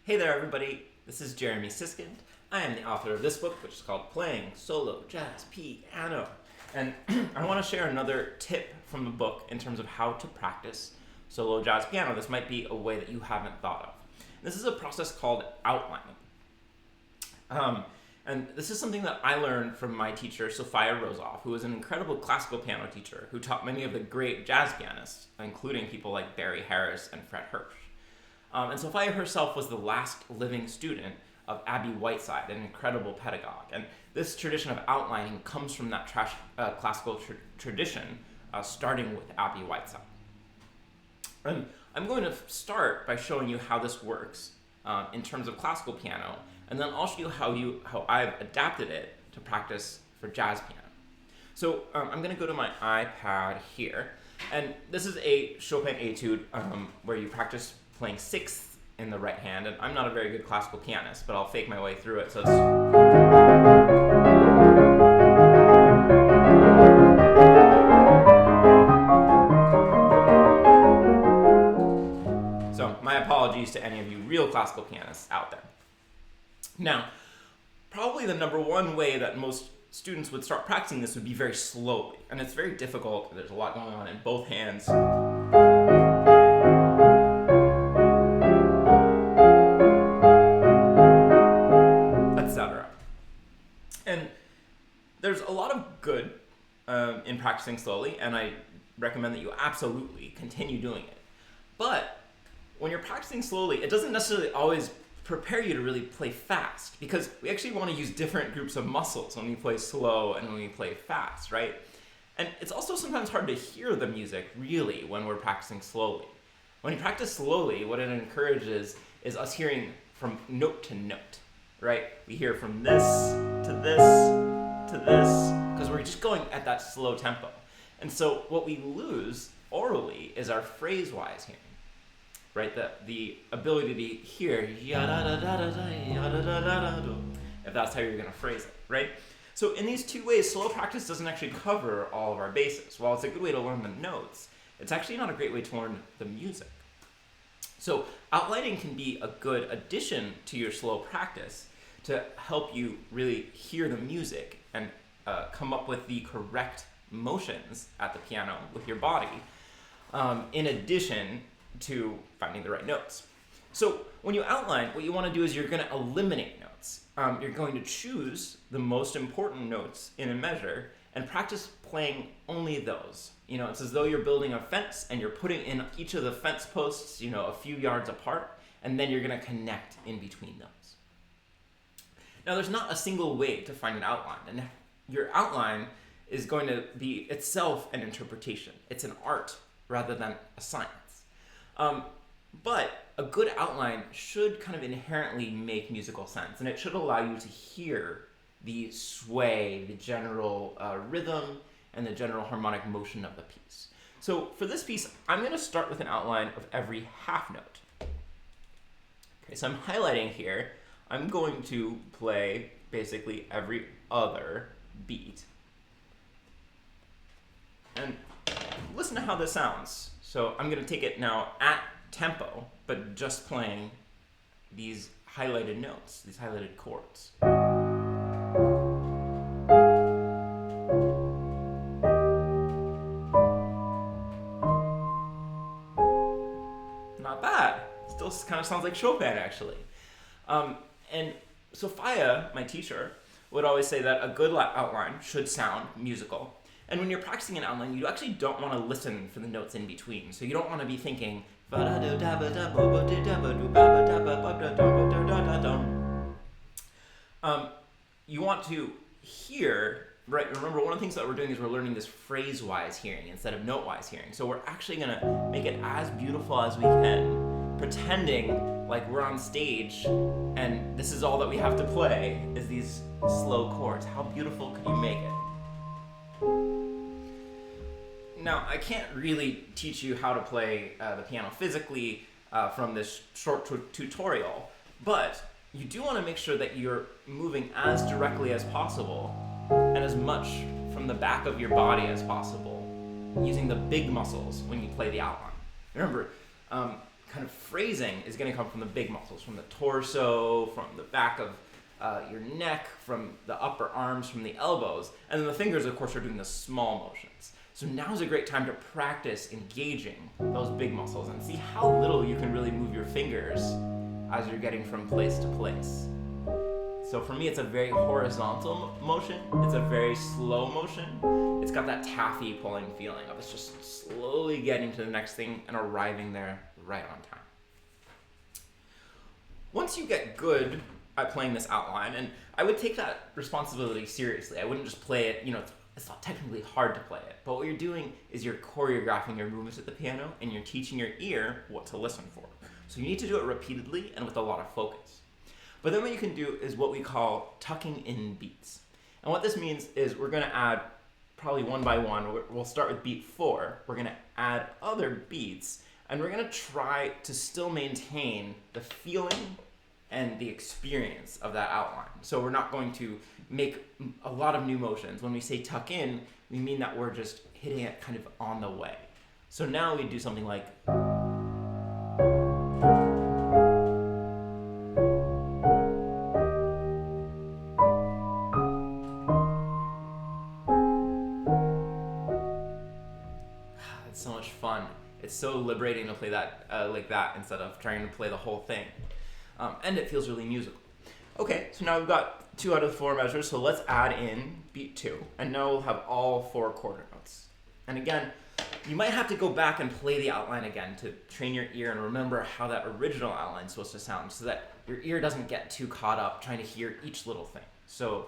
Hey there, everybody. This is Jeremy Siskind. I am the author of this book, which is called Playing Solo Jazz Piano. And I want to share another tip from the book in terms of how to practice solo jazz piano. This might be a way that you haven't thought of. This is a process called outlining. And this is something that I learned from my teacher, Sophia Rosoff, who was an incredible classical piano teacher who taught many of the great jazz pianists, including people like Barry Harris and Fred Hirsch. And Sophia herself was the last living student of Abby Whiteside, an incredible pedagogue. And this tradition of outlining comes from that classical tradition, starting with Abby Whiteside. And I'm going to start by showing you how this works in terms of classical piano, and then I'll show you how I've adapted it to practice for jazz piano. So I'm going to go to my iPad here, and this is a Chopin etude where you practice playing sixths in the right hand, and I'm not a very good classical pianist, but I'll fake my way through it. So my apologies to any of you real classical pianists out there. Now, probably the number one way that most students would start practicing this would be very slowly, and it's very difficult. There's a lot going on in both hands. And there's a lot of good in practicing slowly, and I recommend that you absolutely continue doing it. But when you're practicing slowly, it doesn't necessarily always prepare you to really play fast, because we actually want to use different groups of muscles when we play slow and when we play fast, right? And it's also sometimes hard to hear the music really when we're practicing slowly. When you practice slowly, what it encourages is us hearing from note to note, right? We hear from this to this to this, because we're just going at that slow tempo. And so what we lose orally is our phrase-wise hearing, right? The ability to hear, if that's how you're going to phrase it, right? So in these two ways, slow practice doesn't actually cover all of our bases. While it's a good way to learn the notes, it's actually not a great way to learn the music. So outlining can be a good addition to your slow practice to help you really hear the music and come up with the correct motions at the piano with your body, in addition to finding the right notes. So when you outline, what you want to do is you're going to eliminate notes. You're going to choose the most important notes in a measure and practice playing only those. It's as though you're building a fence and you're putting in each of the fence posts, a few yards apart, and then you're going to connect in between those. Now, there's not a single way to find an outline, and your outline is going to be itself an interpretation. It's an art rather than a science. But a good outline should kind of inherently make musical sense, and it should allow you to hear the sway, the general rhythm, and the general harmonic motion of the piece. So for this piece, I'm going to start with an outline of every half note. Okay, so I'm highlighting here. I'm going to play basically every other beat. And listen to how this sounds. So I'm going to take it now at tempo, but just playing these highlighted notes, these highlighted chords. Not bad. Still kind of sounds like Chopin, actually. And Sophia, my teacher, would always say that a good outline should sound musical. And when you're practicing an outline, you actually don't want to listen for the notes in between. So you don't want to be thinking, you want to hear, right? Remember, one of the things that we're doing is we're learning this phrase-wise hearing instead of note-wise hearing. So we're actually going to make it as beautiful as we can, pretending like we're on stage and this is all that we have to play is these slow chords. How beautiful could you make it? Now, I can't really teach you how to play the piano physically from this short tutorial, but you do want to make sure that you're moving as directly as possible and as much from the back of your body as possible, using the big muscles when you play the outline. Remember, kind of phrasing is going to come from the big muscles, from the torso, from the back of your neck, from the upper arms, from the elbows, and then the fingers, of course, are doing the small motions. So now is a great time to practice engaging those big muscles and see how little you can really move your fingers as you're getting from place to place. So for me, it's a very horizontal motion. It's a very slow motion. It's got that taffy pulling feeling of it's just slowly getting to the next thing and arriving there right on time. Once you get good at playing this outline, and I would take that responsibility seriously. I wouldn't just play it, it's not technically hard to play it, but what you're doing is you're choreographing your movements at the piano and you're teaching your ear what to listen for. So you need to do it repeatedly and with a lot of focus. But then what you can do is what we call tucking in beats. And what this means is we're going to add probably one by one. We'll start with beat 4. We're going to add other beats, and we're going to try to still maintain the feeling and the experience of that outline. So we're not going to make a lot of new motions. When we say tuck in, we mean that we're just hitting it kind of on the way. So now we do something like... It's so much fun. It's so liberating to play that like that instead of trying to play the whole thing. And it feels really musical. Okay, so now we've got 2 out of 4 measures, so let's add in beat 2. And now we'll have all 4 quarter notes. And again, you might have to go back and play the outline again to train your ear and remember how that original outline is supposed to sound so that your ear doesn't get too caught up trying to hear each little thing. So...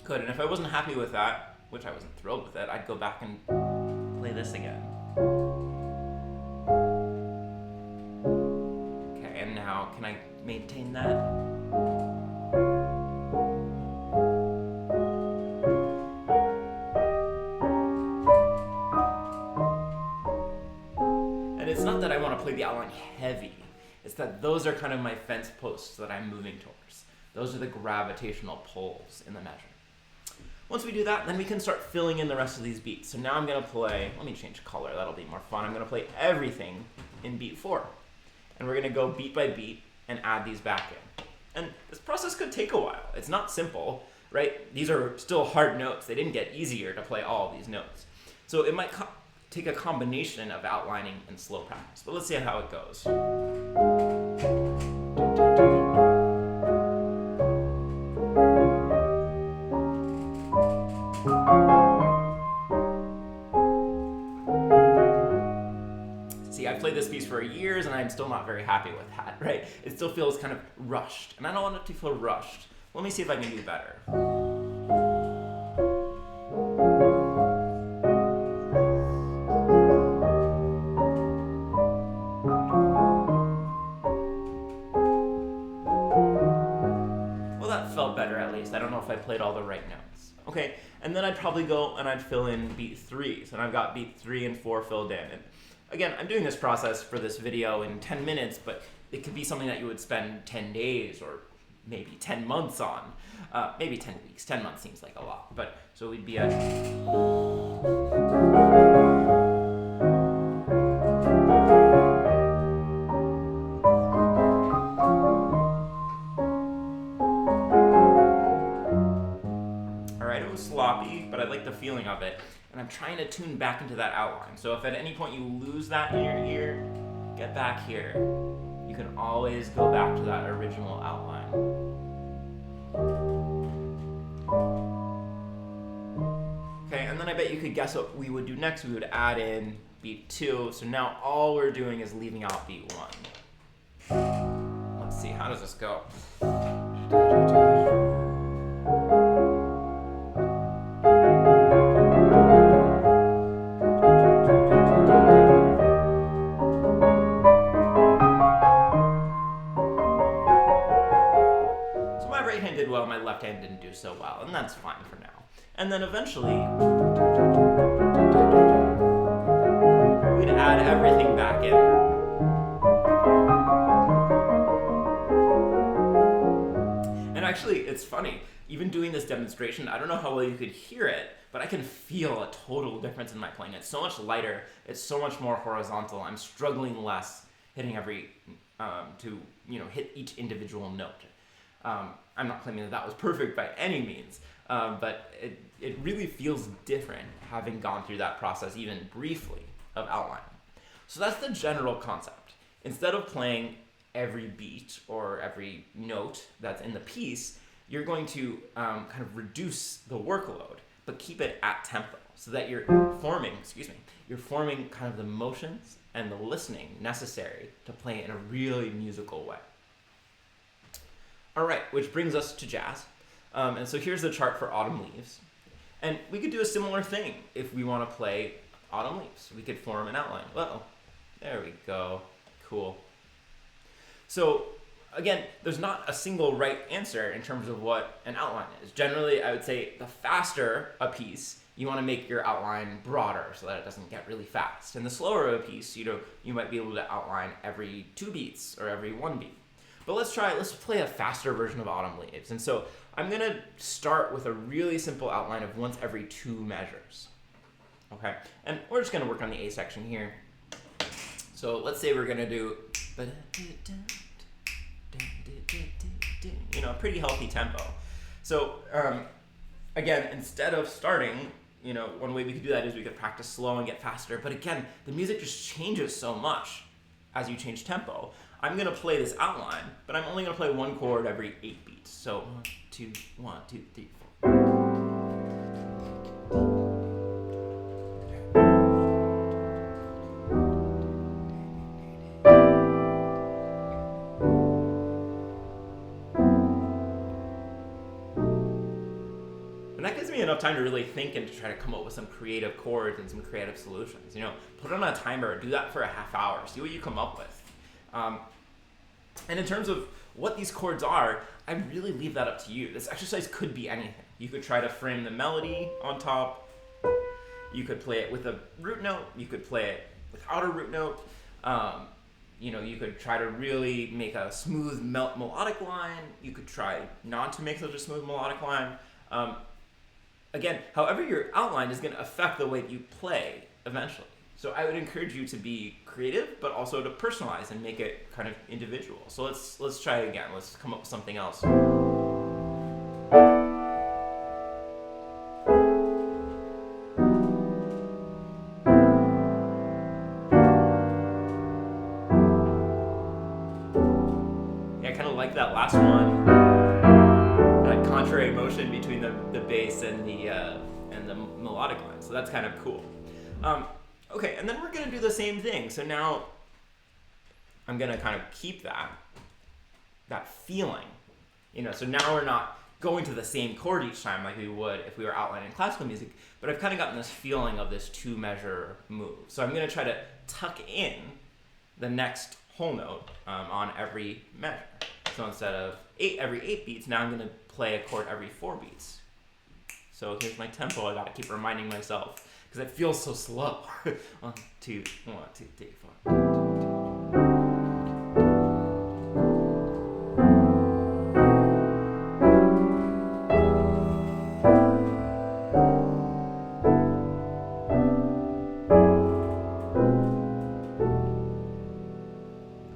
Good, and if I wasn't happy with that, which I wasn't thrilled with it, I'd go back and play this again. Okay, and now can I maintain that? And it's not that I want to play the outline heavy, it's that those are kind of my fence posts that I'm moving towards. Those are the gravitational pulls in the measure. Once we do that, then we can start filling in the rest of these beats. So now I'm going to play, let me change color, that'll be more fun. I'm going to play everything in beat 4. And we're going to go beat by beat and add these back in. And this process could take a while. It's not simple, right? These are still hard notes. They didn't get easier to play all of these notes. So it might take a combination of outlining and slow practice. But let's see how it goes. See, I've played this piece for years and I'm still not very happy with that, right? It still feels kind of rushed, and I don't want it to feel rushed. Let me see if I can do better. Well, that felt better at least. I don't know if I played all the right notes. Okay, and then I'd probably go and I'd fill in beat 3. So I've got beat 3 and 4 filled in. And again, I'm doing this process for this video in 10 minutes, but it could be something that you would spend 10 days or maybe 10 months on. Maybe 10 weeks. 10 months seems like a lot. But so we'd be at... sloppy, but I like the feeling of it, and I'm trying to tune back into that outline. So if at any point you lose that in your ear, get back here. You can always go back to that original outline. Okay, and then I bet you could guess what we would do next. We would add in beat 2. So now all we're doing is leaving out beat 1. Let's see, how does this go? Did well, my left hand didn't do so well, and that's fine for now. And then eventually, we'd add everything back in. actually, it's funny, even doing this demonstration, I don't know how well you could hear it, but I can feel a total difference in my playing. It's so much lighter, it's so much more horizontal. I'm struggling less hitting every, hit each individual note. I'm not claiming that was perfect by any means, but it really feels different having gone through that process even briefly of outlining. So that's the general concept. Instead of playing every beat or every note that's in the piece, you're going to kind of reduce the workload, but keep it at tempo so that you're forming kind of the motions and the listening necessary to play in a really musical way. All right, which brings us to jazz. And so here's the chart for Autumn Leaves. And we could do a similar thing if we want to play Autumn Leaves. We could form an outline. Whoa, there we go. Cool. So again, there's not a single right answer in terms of what an outline is. Generally, I would say the faster a piece, you want to make your outline broader so that it doesn't get really fast. And the slower a piece, you might be able to outline every 2 beats or every 1 beat. But let's play a faster version of Autumn Leaves. And so I'm going to start with a really simple outline of once every 2 measures. Okay? And we're just going to work on the A section here. So let's say we're going to do, a pretty healthy tempo. So again, instead of starting, one way we could do that is we could practice slow and get faster. But again, the music just changes so much as you change tempo. I'm going to play this outline, but I'm only going to play 1 chord every 8 beats. So 1, 2, 1, 2, 3, 4. Enough time to really think and to try to come up with some creative chords and some creative solutions. Put on a timer, do that for a half hour, see what you come up with. And in terms of what these chords are, I really leave that up to you. This exercise could be anything. You could try to frame the melody on top. You could play it with a root note. You could play it without a root note. You could try to really make a smooth melodic line. You could try not to make such a smooth melodic line. Again, however your outline is going to affect the way you play eventually. So I would encourage you to be creative, but also to personalize and make it kind of individual. So let's try it again. Let's come up with something else. Yeah, I kind of like that last one. Contrary motion between the bass and the melodic line, so that's kind of cool. Okay, and then we're gonna do the same thing. So now I'm gonna kind of keep that feeling, So now we're not going to the same chord each time like we would if we were outlining classical music, but I've kind of gotten this feeling of this 2-measure move. So I'm gonna try to tuck in the next whole note on every measure. So instead of every 8 beats, now I'm gonna play a chord every 4 beats. So here's my tempo. I gotta keep reminding myself because it feels so slow. 1, 2, 1, 2, 3, 4.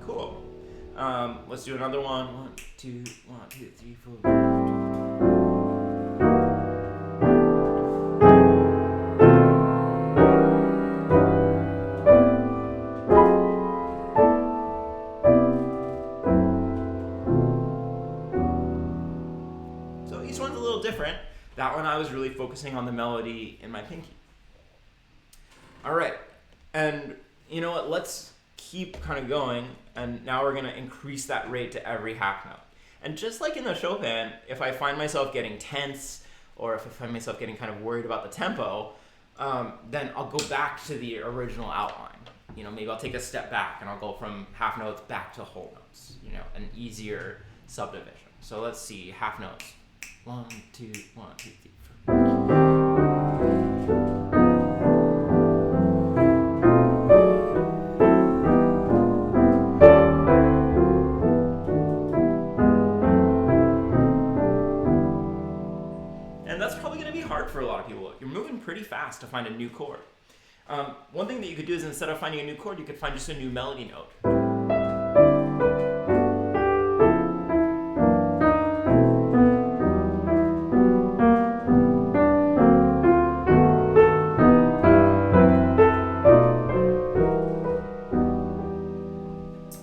Cool. Let's do another one. 1, 2, 1, 2, 3, 4. So each one's a little different. That one I was really focusing on the melody in my pinky. All right, and you know what? Let's keep kind of going, and now we're gonna increase that rate to every half note. And just like in the Chopin, if I find myself getting tense, or if I find myself getting kind of worried about the tempo, then I'll go back to the original outline. Maybe I'll take a step back and I'll go from half notes back to whole notes, an easier subdivision. So let's see, half notes. 1, 2, 1, 2, 3, 4. hard for a lot of people. You're moving pretty fast to find a new chord. One thing that you could do is instead of finding a new chord, you could find just a new melody note.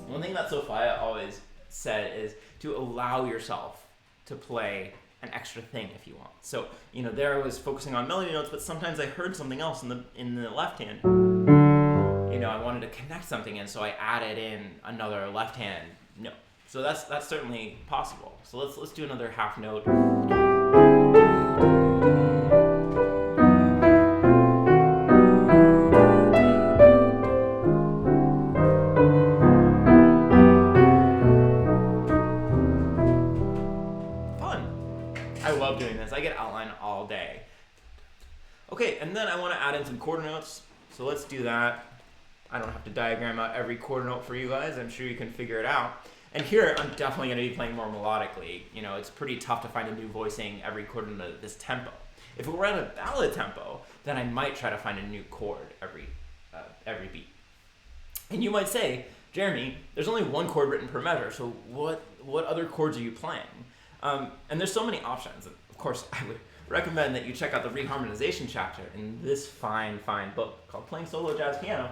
One thing that Sophia always said is to allow yourself to play an extra thing if you want. So, there I was focusing on melody notes, but sometimes I heard something else in the left hand. I wanted to connect something in, so I added in another left hand note. So that's certainly possible. So let's do another half note. I love doing this. I get outline all day. Okay, and then I want to add in some quarter notes. So let's do that. I don't have to diagram out every quarter note for you guys. I'm sure you can figure it out. And here, I'm definitely going to be playing more melodically. It's pretty tough to find a new voicing every quarter note at this tempo. If it were at a ballad tempo, then I might try to find a new chord every beat. And you might say, Jeremy, there's only one chord written per measure, so what other chords are you playing? And there's so many options. Of course, I would recommend that you check out the reharmonization chapter in this fine book called Playing Solo Jazz Piano.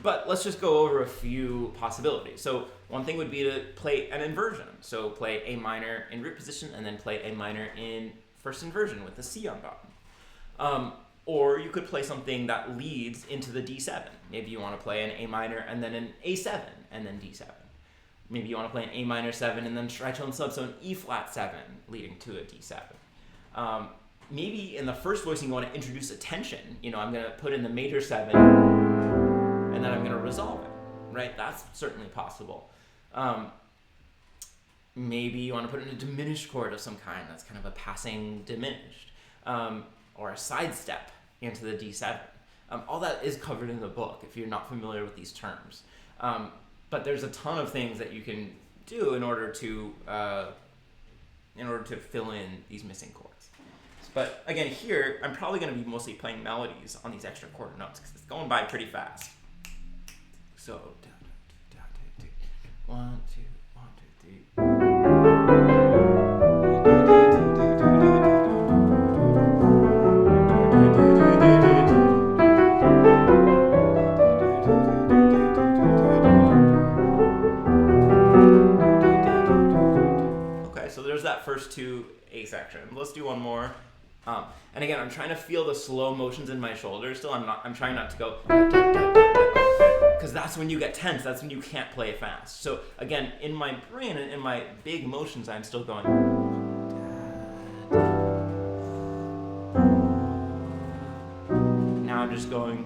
But let's just go over a few possibilities. So one thing would be to play an inversion. So play A minor in root position and then play A minor in first inversion with the C unbuttoned. Or you could play something that leads into the D7. Maybe you want to play an A minor and then an A7 and then D7. Maybe you want to play an A minor 7 and then tritone sub, so an E flat 7 leading to a D7. Maybe in the first voicing you want to introduce a tension. I'm going to put in the major 7 and then I'm going to resolve it, right? That's certainly possible. Maybe you want to put in a diminished chord of some kind. That's kind of a passing diminished. Or a sidestep into the D7. All that is covered in the book if you're not familiar with these terms. But there's a ton of things that you can do in order to fill in these missing chords. But again, here I'm probably going to be mostly playing melodies on these extra quarter notes because it's going by pretty fast. So 1, 2, 1, 2, 3. Okay, so there's that first 2 A section. Let's do one more. And again, I'm trying to feel the slow motions in my shoulders still. I'm trying not to go, because that's when you get tense. That's when you can't play fast. So again, in my brain and in my big motions, I'm still going. Now I'm just going.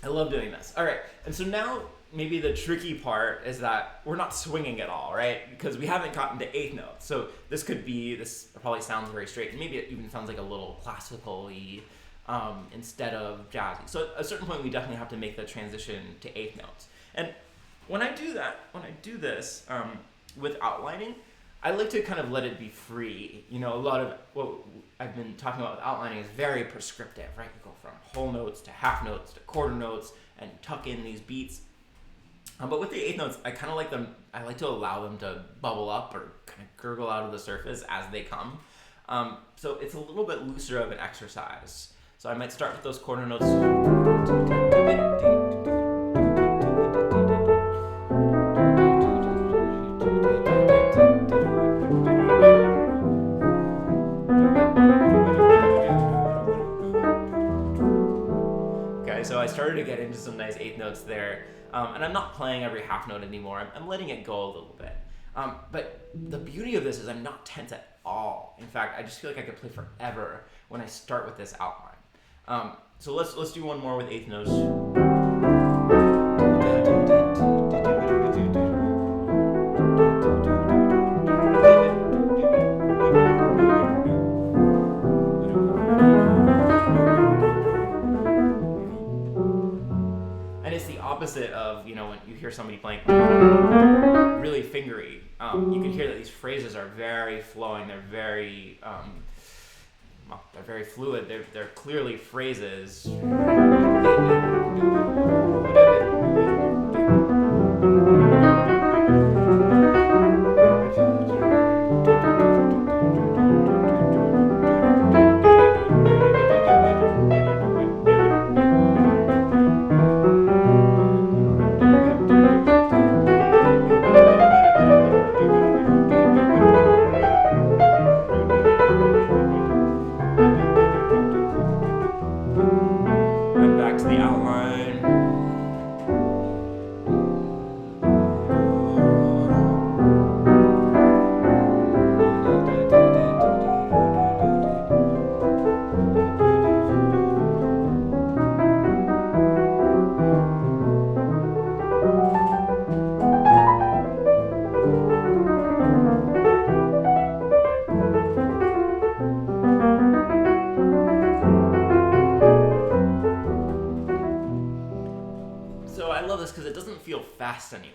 I love doing this. All right, and so now maybe the tricky part is that we're not swinging at all, right? Because we haven't gotten to eighth notes. So this probably sounds very straight, and maybe it even sounds like a little classical-y instead of jazzy. So at a certain point, we definitely have to make the transition to eighth notes. And when I do this with outlining, I like to kind of let it be free. A lot of what I've been talking about with outlining is very prescriptive, right? You go from whole notes to half notes to quarter notes and tuck in these beats. But with the eighth notes, I kind of like them. I like to allow them to bubble up or kind of gurgle out of the surface as they come. So it's a little bit looser of an exercise. So I might start with those quarter notes. So I started to get into some nice eighth notes there, and I'm not playing every half note anymore. I'm letting it go a little bit. But the beauty of this is I'm not tense at all. In fact, I just feel like I could play forever when I start with this outline. So let's do one more with eighth notes. fingery, you can hear that these phrases are very flowing. They're very fluid. They're clearly phrases. Back to the outline. So I love this because it doesn't feel fast anymore.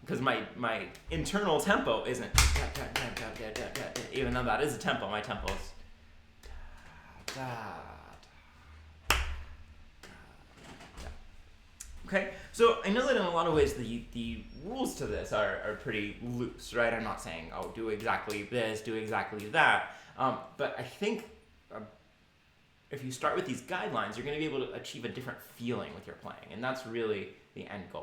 Because my internal tempo isn't, even though that is a tempo, my tempo is. Okay, so I know that in a lot of ways the rules to this are pretty loose, right? I'm not saying, oh, do exactly this, do exactly that. But I think if you start with these guidelines, you're going to be able to achieve a different feeling with your playing, and that's really the end goal.